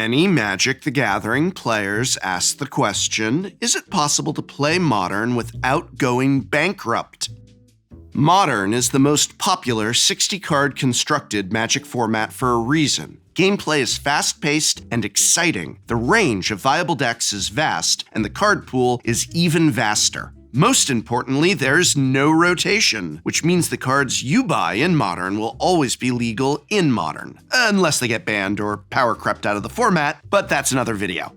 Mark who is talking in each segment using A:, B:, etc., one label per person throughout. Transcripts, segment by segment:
A: Many Magic the Gathering players ask the question, is it possible to play Modern without going bankrupt? Modern is the most popular 60-card constructed Magic format for a reason. Gameplay is fast-paced and exciting, the range of viable decks is vast, and the card pool is even vaster. Most importantly, there's no rotation, which means the cards you buy in Modern will always be legal in Modern, unless they get banned or power crept out of the format, but that's another video.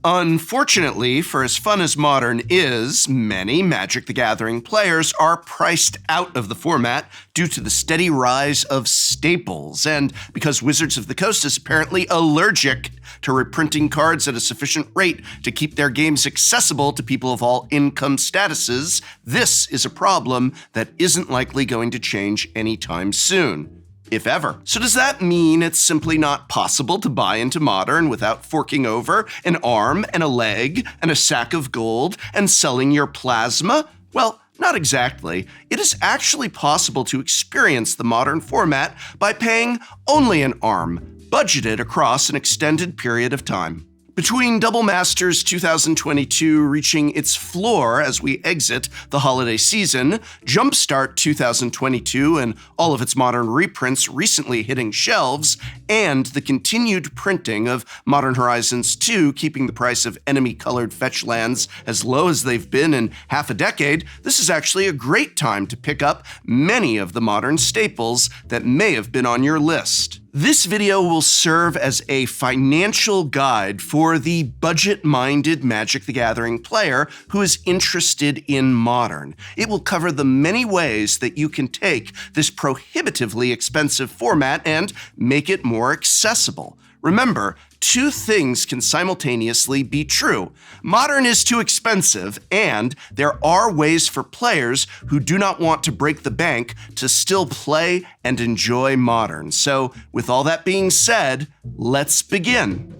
A: Unfortunately, for as fun as Modern is, many Magic the Gathering players are priced out of the format due to the steady rise of staples, and because Wizards of the Coast is apparently allergic to reprinting cards at a sufficient rate to keep their games accessible to people of all income statuses, this is a problem that isn't likely going to change anytime soon. If ever. So does that mean it's simply not possible to buy into Modern without forking over an arm and a leg and a sack of gold and selling your plasma? Well, not exactly. It is actually possible to experience the Modern format by paying only an arm, budgeted across an extended period of time. Between Double Masters 2022 reaching its floor as we exit the holiday season, Jumpstart 2022 and all of its Modern reprints recently hitting shelves, and the continued printing of Modern Horizons 2 keeping the price of enemy-colored fetch lands as low as they've been in half a decade, this is actually a great time to pick up many of the Modern staples that may have been on your list. This video will serve as a financial guide for the budget-minded Magic the Gathering player who is interested in Modern. It will cover the many ways that you can take this prohibitively expensive format and make it more accessible. Remember, two things can simultaneously be true. Modern is too expensive, and there are ways for players who do not want to break the bank to still play and enjoy Modern. So, with all that being said, let's begin.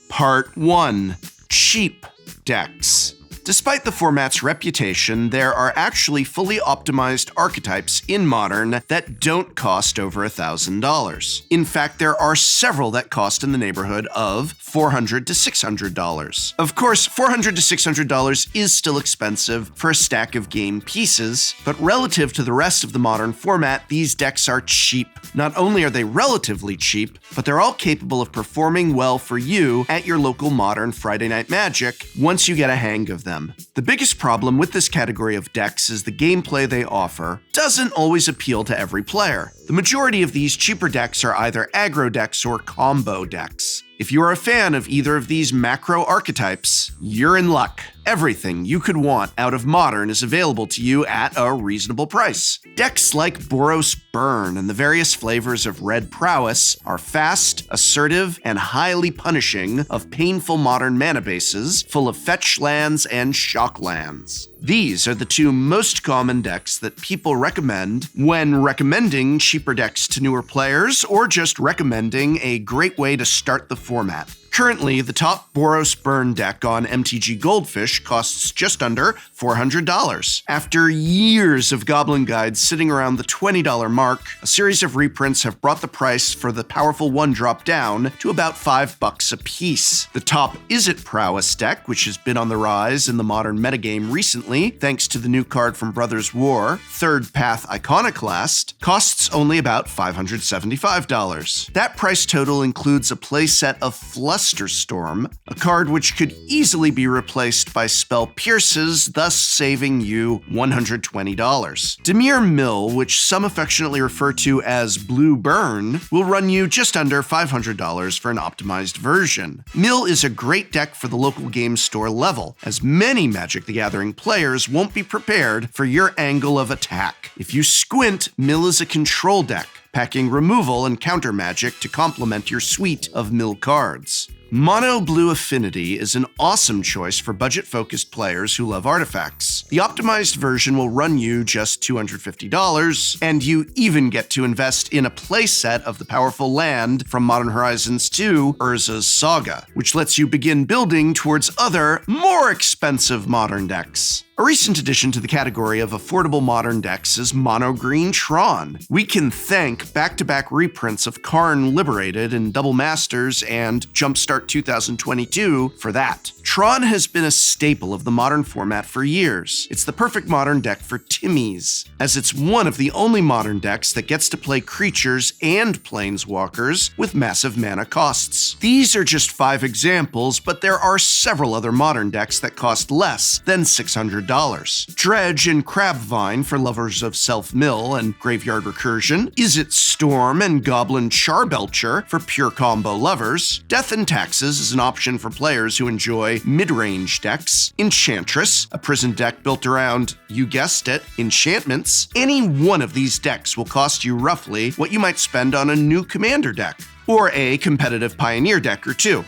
A: Part 1. Cheap decks. Despite the format's reputation, there are actually fully optimized archetypes in Modern that don't cost over $1,000. In fact, there are several that cost in the neighborhood of $400 to $600. Of course, $400 to $600 is still expensive for a stack of game pieces, but relative to the rest of the Modern format, these decks are cheap. Not only are they relatively cheap, but they're all capable of performing well for you at your local Modern Friday Night Magic once you get a hang of them. The biggest problem with this category of decks is the gameplay they offer doesn't always appeal to every player. The majority of these cheaper decks are either aggro decks or combo decks. If you are a fan of either of these macro archetypes, you're in luck. Everything you could want out of Modern is available to you at a reasonable price. Decks like Boros Burn and the various flavors of Red Prowess are fast, assertive, and highly punishing of painful Modern mana bases full of fetch lands and shock lands. These are the two most common decks that people recommend when recommending cheaper decks to newer players or just recommending a great way to start the format. Currently, the top Boros Burn deck on MTG Goldfish costs just under $400. After years of Goblin Guides sitting around the $20 mark, a series of reprints have brought the price for the powerful one-drop down to about $5 a piece. The top Izzet Prowess deck, which has been on the rise in the Modern metagame recently, thanks to the new card from Brothers War, Third Path Iconoclast, costs only about $575. That price total includes a playset of Flusterstorm, a card which could easily be replaced by Spell Pierces, thus saving you $120. Dimir Mill, which some affectionately refer to as Blue Burn, will run you just under $500 for an optimized version. Mill is a great deck for the local game store level, as many Magic the Gathering players won't be prepared for your angle of attack. If you squint, Mill is a control deck, packing removal and counter magic to complement your suite of mill cards. Mono Blue Affinity is an awesome choice for budget-focused players who love artifacts. The optimized version will run you just $250, and you even get to invest in a playset of the powerful land from Modern Horizons 2, Urza's Saga, which lets you begin building towards other, more expensive modern decks. A recent addition to the category of affordable modern decks is Mono Green Tron. We can thank back-to-back reprints of Karn Liberated and Double Masters and Jumpstart 2022 for that. Tron has been a staple of the modern format for years. It's the perfect modern deck for Timmies, as it's one of the only modern decks that gets to play creatures and planeswalkers with massive mana costs. These are just 5 examples, but there are several other modern decks that cost less than $600. Dredge and Crabvine for lovers of Self-Mill and Graveyard Recursion, Izzet Storm and Goblin Charbelcher for pure combo lovers, Death and Taxes is an option for players who enjoy mid-range decks, Enchantress, a prison deck built around, you guessed it, enchantments. Any one of these decks will cost you roughly what you might spend on a new commander deck, or a competitive Pioneer deck or two.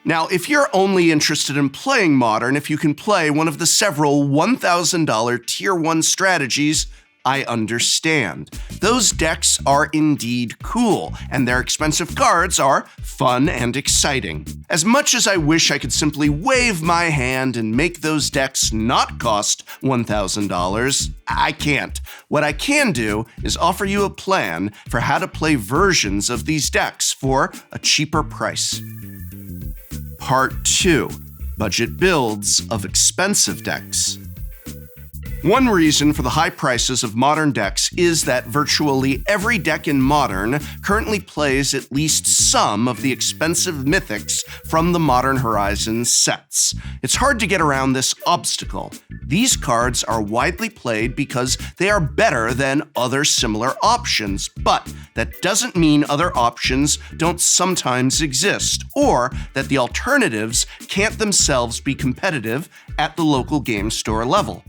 A: Now, if you're only interested in playing Modern if you can play one of the several $1,000 Tier 1 strategies, I understand. Those decks are indeed cool, and their expensive cards are fun and exciting. As much as I wish I could simply wave my hand and make those decks not cost $1,000, I can't. What I can do is offer you a plan for how to play versions of these decks for a cheaper price. Part 2. Budget builds of expensive decks. One reason for the high prices of modern decks is that virtually every deck in Modern currently plays at least some of the expensive mythics from the Modern Horizons sets. It's hard to get around this obstacle. These cards are widely played because they are better than other similar options, but that doesn't mean other options don't sometimes exist, or that the alternatives can't themselves be competitive at the local game store level.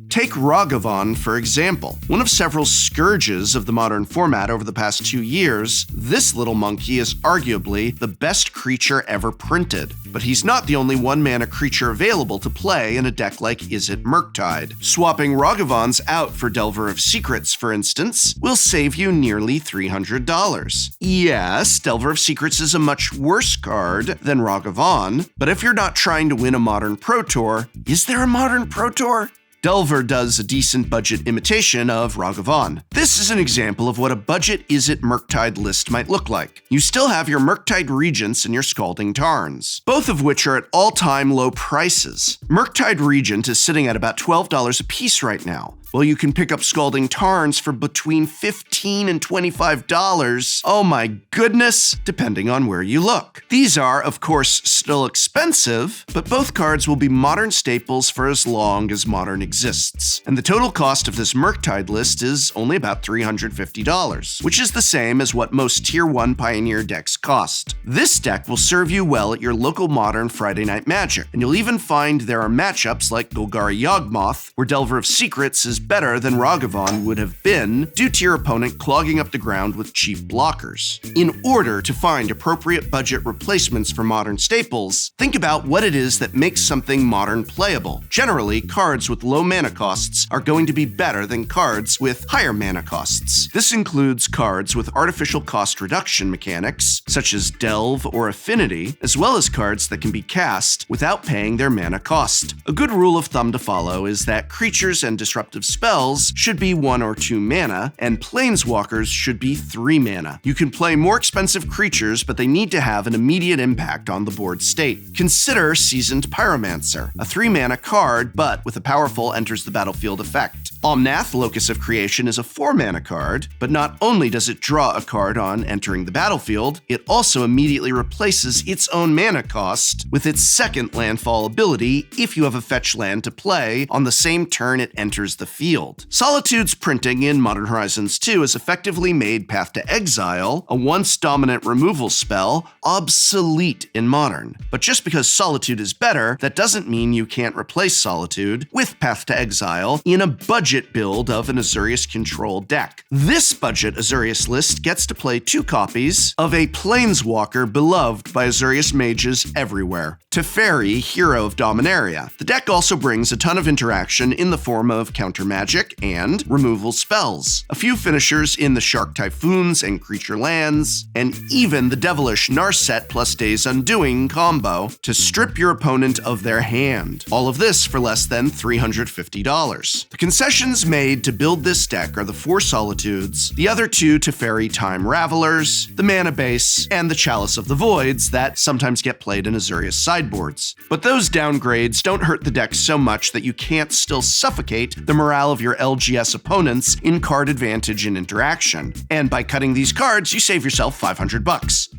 A: Take Ragavan, for example. One of several scourges of the modern format over the past 2 years, this little monkey is arguably the best creature ever printed. But he's not the only 1-mana creature available to play in a deck like Izzet Murktide. Swapping Ragavans out for Delver of Secrets, for instance, will save you nearly $300. Yes, Delver of Secrets is a much worse card than Ragavan, but if you're not trying to win a Modern Pro Tour, is there a Modern Pro Tour? Delver does a decent budget imitation of Ragavan. This is an example of what a budget Izzet Murktide list might look like. You still have your Murktide Regents and your Scalding Tarns, both of which are at all-time low prices. Murktide Regent is sitting at about $12 a piece right now, while you can pick up Scalding Tarns for between $15 and $25, oh my goodness, depending on where you look. These are, of course, still expensive, but both cards will be Modern staples for as long as Modern exists. And the total cost of this Murktide list is only about $350, which is the same as what most Tier 1 Pioneer decks cost. This deck will serve you well at your local Modern Friday Night Magic, and you'll even find there are matchups like Golgari Yawgmoth, where Delver of Secrets is better than Ragavan would have been due to your opponent clogging up the ground with cheap blockers. In order to find appropriate budget replacements for Modern staples, think about what it is that makes something Modern playable. Generally, cards with low mana costs are going to be better than cards with higher mana costs. This includes cards with artificial cost reduction mechanics, such as Delve or Affinity, as well as cards that can be cast without paying their mana cost. A good rule of thumb to follow is that creatures and disruptive spells should be 1 or 2 mana, and planeswalkers should be 3 mana. You can play more expensive creatures, but they need to have an immediate impact on the board state. Consider Seasoned Pyromancer, a 3 mana card, but with a powerful enters the battlefield effect. Omnath, Locus of Creation, is a 4 mana card, but not only does it draw a card on entering the battlefield, it also immediately replaces its own mana cost with its second landfall ability if you have a fetch land to play on the same turn it enters the field. Solitude's printing in Modern Horizons 2 has effectively made Path to Exile, a once dominant removal spell, obsolete in Modern. But just because Solitude is better, that doesn't mean you can't replace Solitude with Path to Exile in a budget budget build of an Azorius control deck. This budget Azorius list gets to play 2 copies of a Planeswalker beloved by Azorius mages everywhere, Teferi, Hero of Dominaria. The deck also brings a ton of interaction in the form of counter magic and removal spells, a few finishers in the Shark Typhoons and creature lands, and even the devilish Narset plus Days Undoing combo to strip your opponent of their hand. All of this for less than $350. The concessions made to build this deck are the 4 Solitudes, the other 2 Teferi Time Ravelers, the Mana Base, and the Chalice of the Voids that sometimes get played in Azorius sideboards. But those downgrades don't hurt the deck so much that you can't still suffocate the morale of your LGS opponents in card advantage and interaction. And by cutting these cards, you save yourself $500.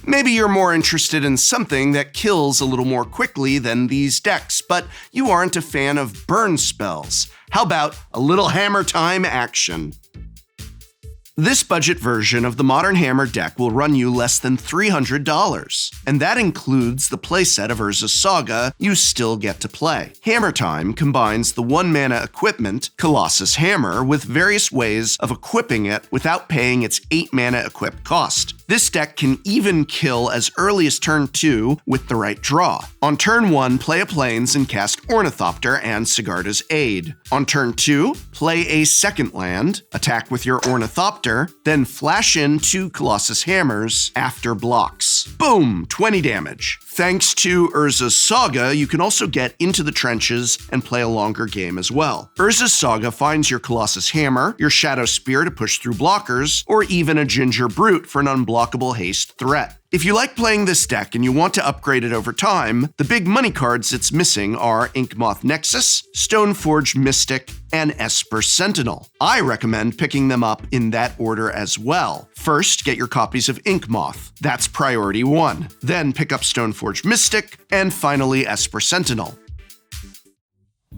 A: Maybe you're more interested in something that kills a little more quickly than these decks, but you aren't a fan of burn spells. How about a little hammer time action? This budget version of the Modern Hammer deck will run you less than $300, and that includes the playset of Urza's Saga you still get to play. Hammer Time combines the 1-mana equipment, Colossus Hammer, with various ways of equipping it without paying its 8-mana equip cost. This deck can even kill as early as turn 2 with the right draw. On turn 1, play a Plains and cast Ornithopter and Sigarda's Aid. On turn 2, play a second land, attack with your Ornithopter, then flash in 2 Colossus Hammers after blocks. Boom! 20 damage. Thanks to Urza's Saga, you can also get into the trenches and play a longer game as well. Urza's Saga finds your Colossus Hammer, your Shadow Spear to push through blockers, or even a Ginger Brute for an unblockable haste threat. If you like playing this deck and you want to upgrade it over time, the big money cards it's missing are Inkmoth Nexus, Stoneforge Mystic, and Esper Sentinel. I recommend picking them up in that order as well. First, get your copies of Inkmoth. That's priority 1. Then pick up Stoneforge Mystic, and finally Esper Sentinel.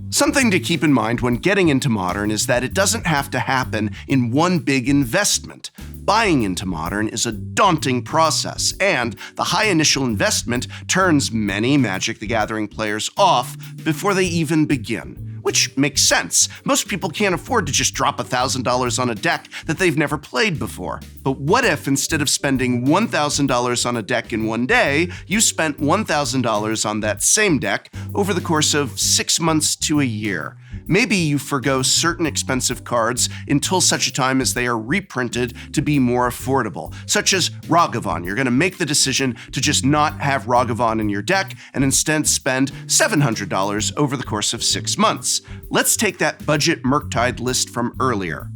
A: Something to keep in mind when getting into Modern is that it doesn't have to happen in one big investment. Buying into Modern is a daunting process, and the high initial investment turns many Magic the Gathering players off before they even begin. Which makes sense. Most people can't afford to just drop $1,000 on a deck that they've never played before. But what if instead of spending $1,000 on a deck in one day, you spent $1,000 on that same deck over the course of 6 months to a year? Maybe you forgo certain expensive cards until such a time as they are reprinted to be more affordable, such as Ragavan. You're going to make the decision to just not have Ragavan in your deck and instead spend $700 over the course of 6 months. Let's take that budget Murktide list from earlier.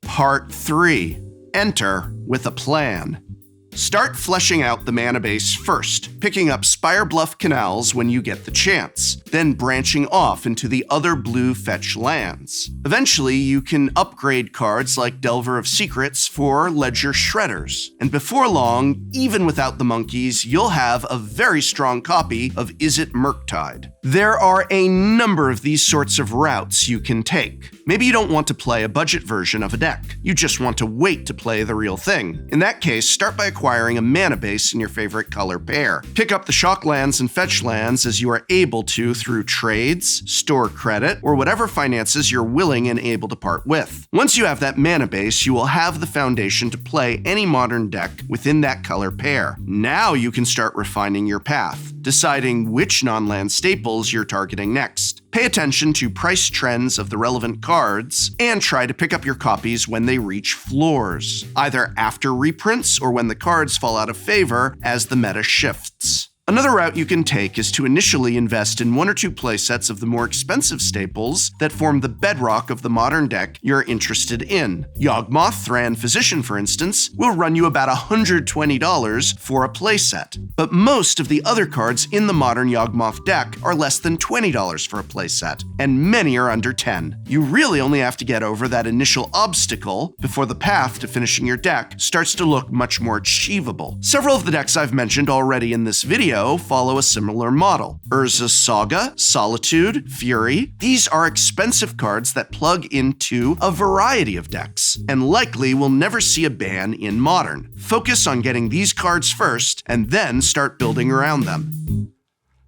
A: Part 3. Enter with a plan. Start fleshing out the mana base first, picking up Spirebluff Canals when you get the chance, then branching off into the other blue fetch lands. Eventually, you can upgrade cards like Delver of Secrets for Ledger Shredders. And before long, even without the monkeys, you'll have a very strong copy of Izzet Murktide. There are a number of these sorts of routes you can take. Maybe you don't want to play a budget version of a deck. You just want to wait to play the real thing. In that case, start by acquiring a mana base in your favorite color pair. Pick up the shock lands and fetch lands as you are able to through trades, store credit, or whatever finances you're willing and able to part with. Once you have that mana base, you will have the foundation to play any modern deck within that color pair. Now you can start refining your path, deciding which non-land staples you're targeting next. Pay attention to price trends of the relevant cards, and try to pick up your copies when they reach floors, either after reprints or when the cards fall out of favor as the meta shifts. Another route you can take is to initially invest in 1 or 2 playsets of the more expensive staples that form the bedrock of the modern deck you're interested in. Yawgmoth, Thran Physician, for instance, will run you about $120 for a playset. But most of the other cards in the modern Yawgmoth deck are less than $20 for a playset, and many are under $10. You really only have to get over that initial obstacle before the path to finishing your deck starts to look much more achievable. Several of the decks I've mentioned already in this video follow a similar model. Urza's Saga, Solitude, Fury, these are expensive cards that plug into a variety of decks, and likely will never see a ban in Modern. Focus on getting these cards first, and then start building around them.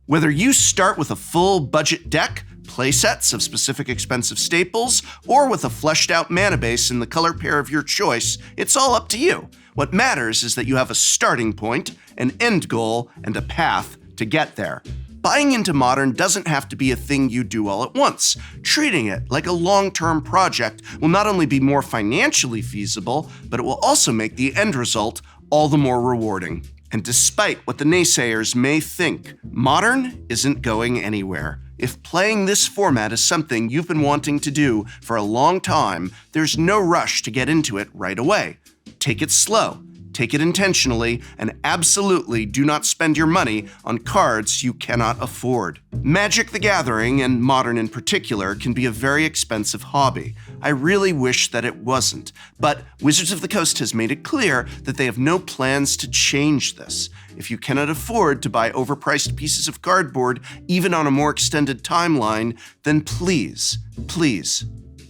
A: Whether you start with a full budget deck, playsets of specific expensive staples, or with a fleshed out mana base in the color pair of your choice, it's all up to you. What matters is that you have a starting point, an end goal, and a path to get there. Buying into Modern doesn't have to be a thing you do all at once. Treating it like a long-term project will not only be more financially feasible, but it will also make the end result all the more rewarding. And despite what the naysayers may think, Modern isn't going anywhere. If playing this format is something you've been wanting to do for a long time, there's no rush to get into it right away. Take it slow, take it intentionally, and absolutely do not spend your money on cards you cannot afford. Magic the Gathering, and Modern in particular, can be a very expensive hobby. I really wish that it wasn't, but Wizards of the Coast has made it clear that they have no plans to change this. If you cannot afford to buy overpriced pieces of cardboard, even on a more extended timeline, then please,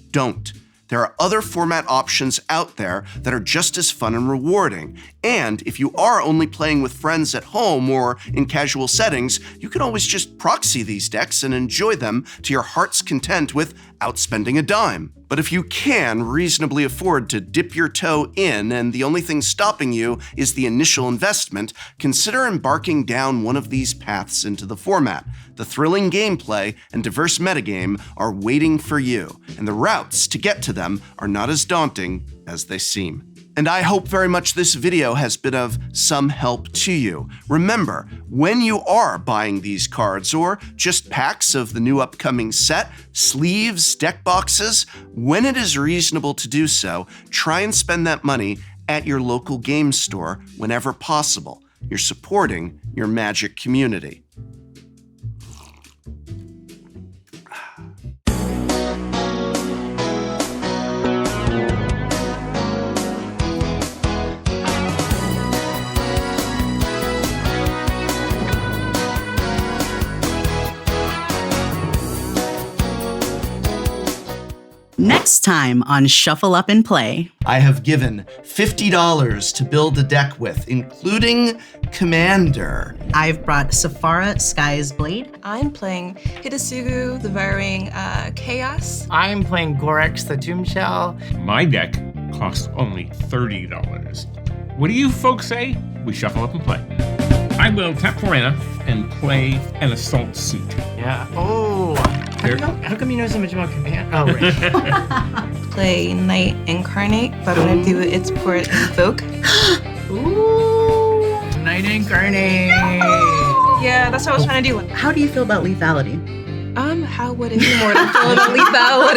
A: don't. There are other format options out there that are just as fun and rewarding. And if you are only playing with friends at home or in casual settings, you can always just proxy these decks and enjoy them to your heart's content without spending a dime. But if you can reasonably afford to dip your toe in and the only thing stopping you is the initial investment, consider embarking down one of these paths into the format. The thrilling gameplay and diverse metagame are waiting for you, and the routes to get to them are not as daunting as they seem. And I hope very much this video has been of some help to you. Remember, when you are buying these cards or just packs of the new upcoming set, sleeves, deck boxes, when it is reasonable to do so, try and spend that money at your local game store whenever possible. You're supporting your Magic community.
B: Next time on Shuffle Up and Play.
A: I have given $50 to build a deck with, including Commander.
B: I've brought Safara Sky's Blade.
C: I'm playing Hidetsugu, the Varying Chaos.
D: I'm playing Gorex, the Tomb Shell.
E: My deck costs only $30. What do you folks say? We shuffle up and play. I will tap for mana and play an Assault Suit.
D: Yeah. Oh. How come you know so much about Command? Oh, right.
C: Play Knight Incarnate, but I'm gonna do its port Invoke.
D: Ooh. Knight Incarnate.
C: Yeah, that's what I was trying to do.
B: How do you feel about lethality?
C: How would it be more to feel about lethality?